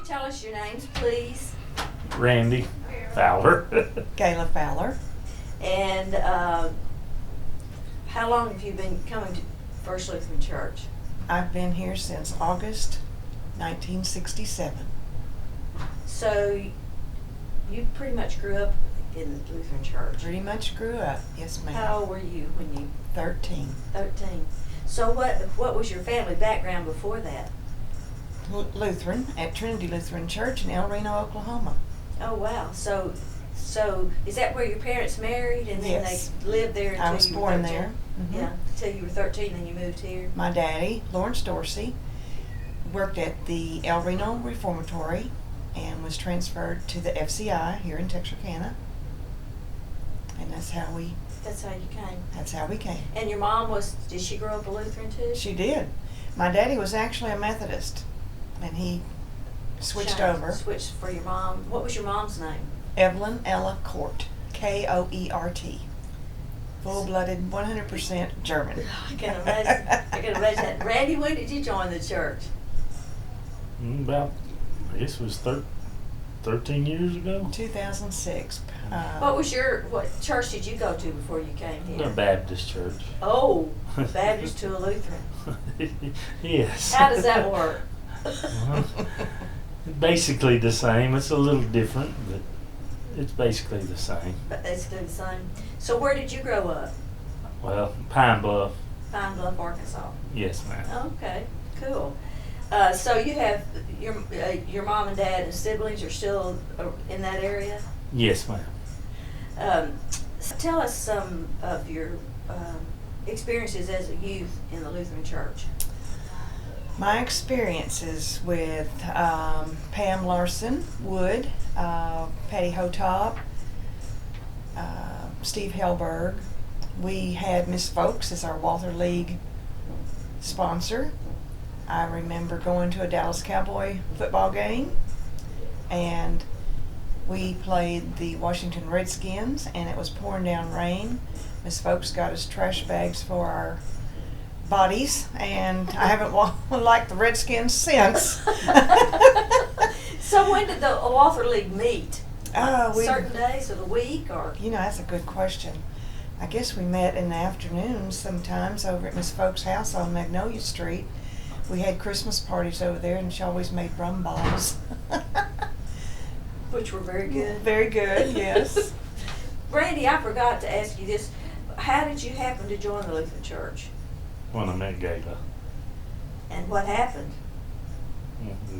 tell us your names, please? Randy Fowler. Gayla Fowler. And how long have you been coming to First Lutheran Church? I've been here since August 1967. So you pretty much grew up in Lutheran Church. Pretty much grew up, yes ma'am. How old were you when you? 13. 13. So what was your family background before that? Lutheran at Trinity Lutheran Church in El Reno, Oklahoma. Oh wow. So is that where your parents married and then Yes. they lived there until I was you were born 13? there. Mhm. Yeah, until you were 13 and you moved here. My daddy, Lawrence Dorsey, worked at the El Reno Reformatory and was transferred to the FCI here in Texarkana. And that's how we came. And your mom did she grow up a Lutheran too? She did. My daddy was actually a Methodist, and he switched over. Switched for your mom. What was your mom's name? Evelyn Ella Court, Koert. Full-blooded, 100% German. I can imagine. I can imagine that. Randy, when did you join the church? About, I guess it was 13 years ago. 2006. What church did you go to before you came A here? Baptist church. Oh, Baptist to a Lutheran. Yes. How does that work? Well, basically the same. It's a little different, but it's basically the same. But basically the same. So where did you grow up? Well, Pine Bluff. Pine Bluff, Arkansas. Yes, ma'am. Okay, cool. So you have your mom and dad and siblings are still in that area? Yes, ma'am. Tell us some of your experiences as a youth in the Lutheran Church. My experiences with Pam Larson Wood, Patty Hotop, Steve Helberg. We had Miss Folks as our Walther League sponsor. I remember going to a Dallas Cowboy football game, and we played the Washington Redskins, and it was pouring down rain. Miss Folks got us trash bags for our bodies, and I haven't liked the Redskins since. So when did the Walther League meet? Certain days of the week, or? That's a good question. I guess we met in the afternoons sometimes over at Miss Folks' house on Magnolia Street. We had Christmas parties over there, and she always made rum balls. Which were very good. Very good, yes. Randy, I forgot to ask you this. How did you happen to join the Lutheran Church? When I met Gayla. And what happened?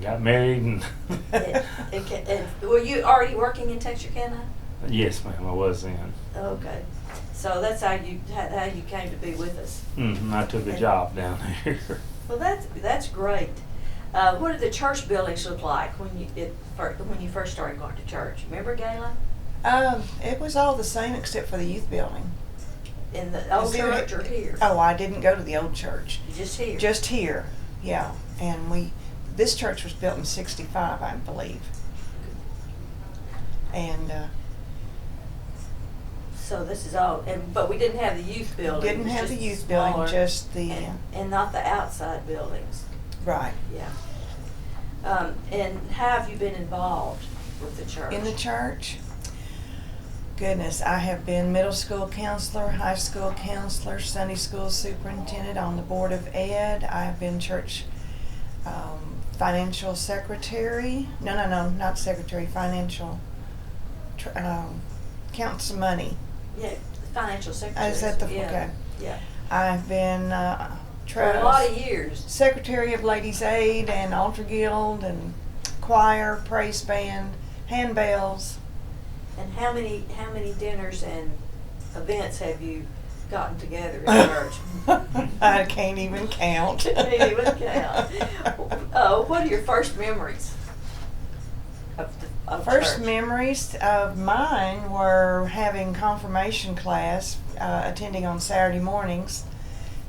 Got married and And were you already working in Texarkana? Yes, ma'am, I was in. Okay. So that's how you came to be with us. I took a job down here. Well, that's great. What did the church buildings look like when you first started going to church? Remember, Gayla? It was all the same except for the youth building. In the old church or here? Oh, I didn't go to the old church. Just here? Just here, yeah. And this church was built in '65, I believe. And so this is all, but we didn't have the youth building. Didn't have the just youth building, smaller, just the and not the outside buildings. right. Yeah. And how have you been involved with the church? In the church? Goodness, I have been middle school counselor, high school counselor, Sunday school superintendent, on the board of ed. I have been church financial secretary. No, not secretary, financial, count some money. Yeah, financial secretary. Is that okay? Yeah. I've been For a lot of years. secretary of Ladies Aid and Altar Guild and choir, praise band, handbells. And how many dinners and events have you gotten together in church? I can't even count. Can't even count. What are your first memories of First church? memories of mine were having confirmation class, attending on Saturday mornings,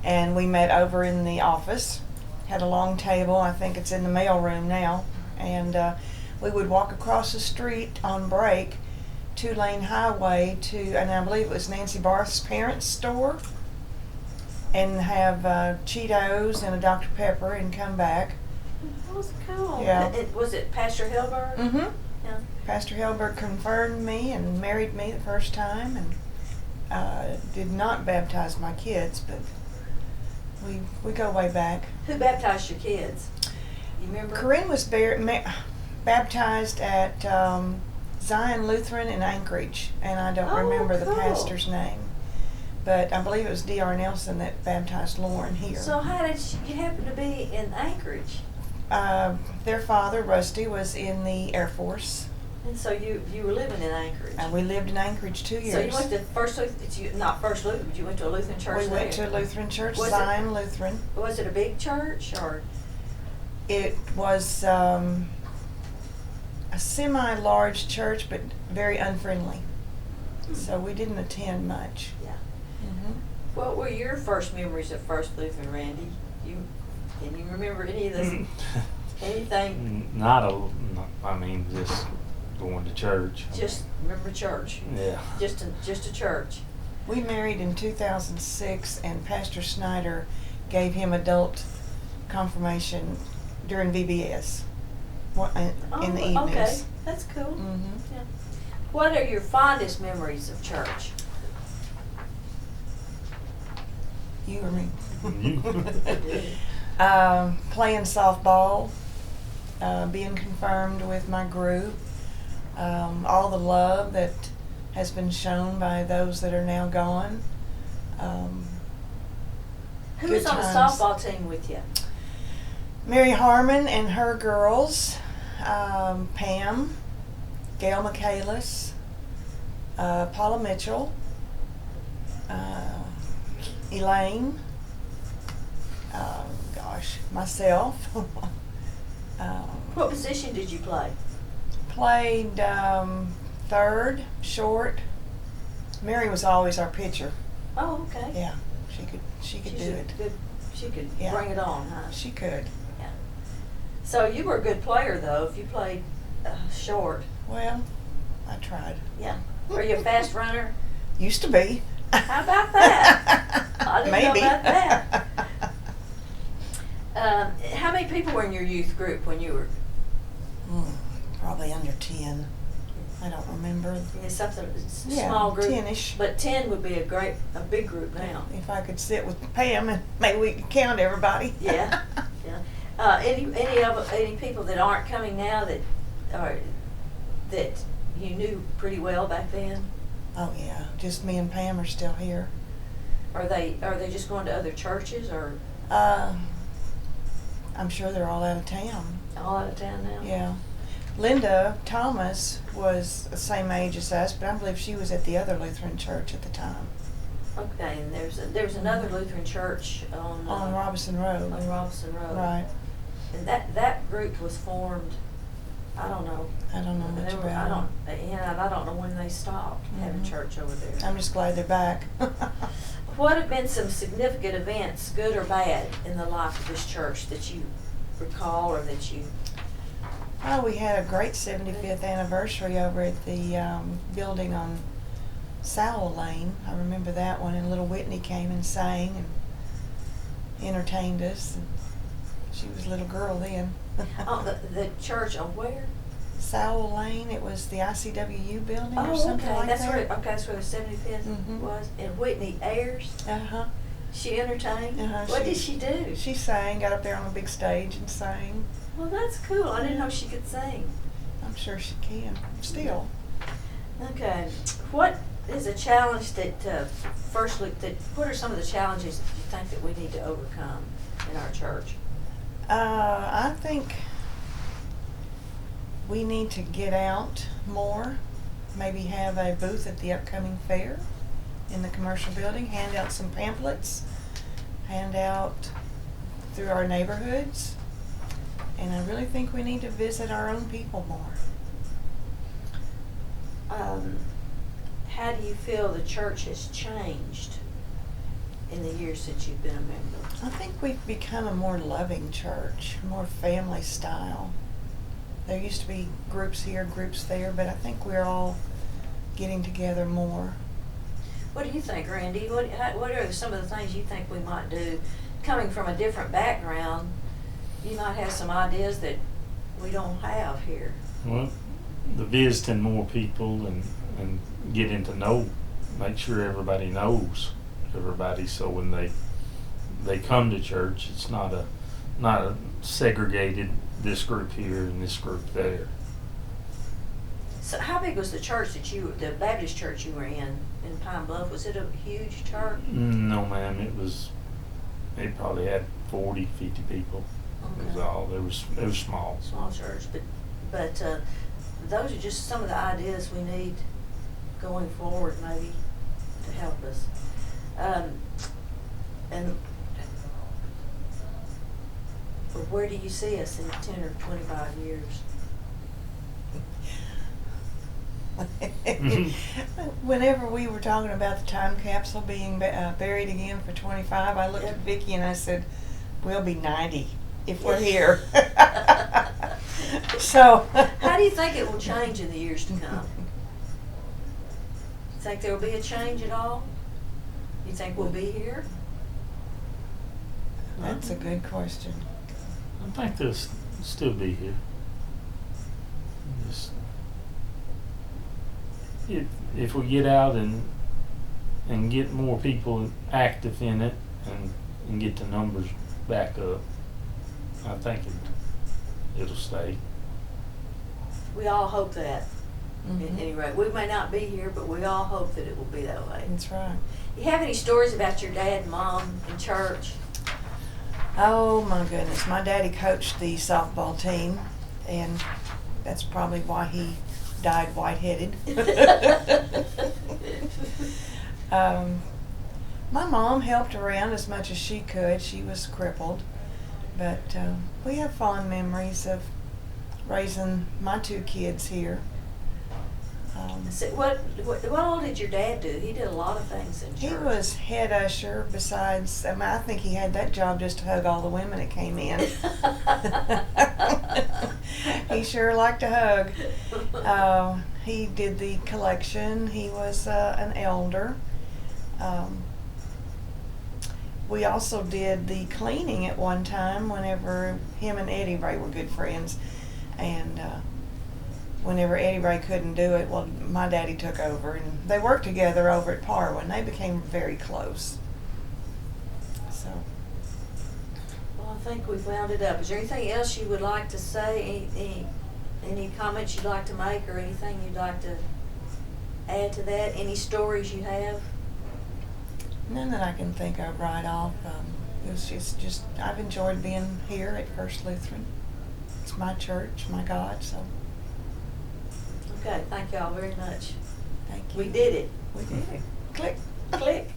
and we met over in the office, had a long table. I think it's in the mail room now, and we would walk across the street on break, 2-lane highway and I believe it was Nancy Barth's parents' store, and have Cheetos and a Dr. Pepper and come back That was cool. Yeah. Was it Pastor Hilberg? Mm-hmm. Yeah. Pastor Helberg confirmed me and married me the first time, and did not baptize my kids, but we go way back. Who baptized your kids? You remember? Corinne was baptized at Zion Lutheran in Anchorage, and I don't Oh, remember the cool. pastor's name, but I believe it was D.R. Nelson that baptized Lauren here. So how did you happen to be in Anchorage? Their father, Rusty, was in the Air Force, And so you were living in Anchorage. and we lived in Anchorage 2 years. So you went to not First Lutheran, but you went to a Lutheran church We went to there. a Lutheran church, Was it- Zion Lutheran. Was it a big church or? It was a semi-large church, but very unfriendly. So we didn't attend much. Yeah. Mm-hmm. What were your first memories of First Lutheran, Randy? Can you remember any of this? Anything? I mean, just going to church. Just remember church. Yeah. Just a church. We married in 2006, and Pastor Snyder gave him adult confirmation during VBS in the evenings. Okay, that's cool. Mm-hmm. Yeah. What are your fondest memories of church? You or me? You. Playing softball, being confirmed with my group, all the love that has been shown by those that are now gone. Who was Good on the times. softball team with you? Mary Harmon and her girls, Pam, Gail Michaelis, Paula Mitchell, Elaine, myself. What position did you play? Played third, short. Mary was always our pitcher. Oh, okay. Yeah, she could do it. She could Yeah. bring it on, huh? She could. Yeah. So you were a good player, though, if you played short. Well, I tried. Yeah. Were you a fast runner? Used to be. How about that? I didn't know Maybe. about that. How many people were in your youth group when you were? Probably under 10. I don't remember. Something Yeah, small group. 10-ish. But 10 would be a big group now. If I could sit with Pam and maybe we could count everybody. Yeah, yeah. Any people that aren't coming now that you knew pretty well back then? Oh yeah, just me and Pam are still here. Are they just going to other churches or I'm sure they're all out of town. all out of town now? Yeah. Linda Thomas was the same age as us, but I believe she was at the other Lutheran church at the time. Okay, and there's another Lutheran church on Robinson Road. on Robinson Road. Right. And that group was formed. I don't know. I don't know much about them. I don't know when they stopped having Mhm. church over there. I'm just glad they're back. What have been some significant events, good or bad, in the life of this church that you recall or that you? Oh, we had a great 75th anniversary over at the building on Sowell Lane. I remember that one, and little Whitney came and sang and entertained us. And she was a little girl then. Oh, the church on where? Sowell Lane. It was the ICWU building or Oh, something okay. like That's that. that's where the 75th Mhm. was. And Whitney Ayers, Uh-huh. she entertained. Uh-huh, What did she do? She sang, got up there on a big stage and sang. Well, that's cool. I didn't know she could sing. I'm sure she can still. Okay. What is a challenge that what are some of the challenges that you think that we need to overcome in our church? I think we need to get out more, maybe have a booth at the upcoming fair in the commercial building, hand out some pamphlets, hand out through our neighborhoods, and I really think we need to visit our own people more. How do you feel the church has changed in the years since you've been a member? I think we've become a more loving church, more family style. There used to be groups here, groups there, but I think we're all getting together more. What do you think, Randy? What are some of the things you think we might do, coming from a different background, you might have some ideas that we don't have here. Well, the visiting more people and getting to know, make sure everybody knows everybody, so when they come to church, it's not a segregated this group here and this group there. So how big was the church the Baptist church you were in Pine Bluff? Was it a huge church? No, ma'am, it probably had 40, 50 people. It was Okay. all, it was small. Small church, but those are just some of the ideas we need going forward, maybe, to help us. And where do you see us in 10 or 25 years? Whenever we were talking about the time capsule being buried again for 25, I looked at Vicki and I said, "We'll be 90 if we're here." So, How do you think it will change in the years to come? Think there will be a change at all? You think we'll be here? That's a good question. I think they'll still be here. Just, if we get out and get more people active in it and get the numbers back up, I think it'll stay. We all hope that. At Mhm. any rate, we may not be here, but we all hope that it will be that way. That's right. You have any stories about your dad and mom in church? Oh my goodness, my daddy coached the softball team, and that's probably why he died white-headed. My mom helped around as much as she could. She was crippled, but we have fond memories of raising my two kids here. So what all did your dad do? He did a lot of things in church. He was head usher. Besides, I think he had that job just to hug all the women that came in. He sure liked to hug. He did the collection. He was an elder. We also did the cleaning at one time whenever him and Eddie Ray were good friends. And whenever Eddie Ray couldn't do it, well, my daddy took over. And they worked together over at Parwa, and they became very close. So. Well, I think we've wound it up. Is there anything else you would like to say? Any comments you'd like to make, or anything you'd like to add to that? Any stories you have? None that I can think of right off. It was just I've enjoyed being here at First Lutheran. It's my church, my God, so Okay, thank y'all very much. thank you. We did it. We did it. Click. Click.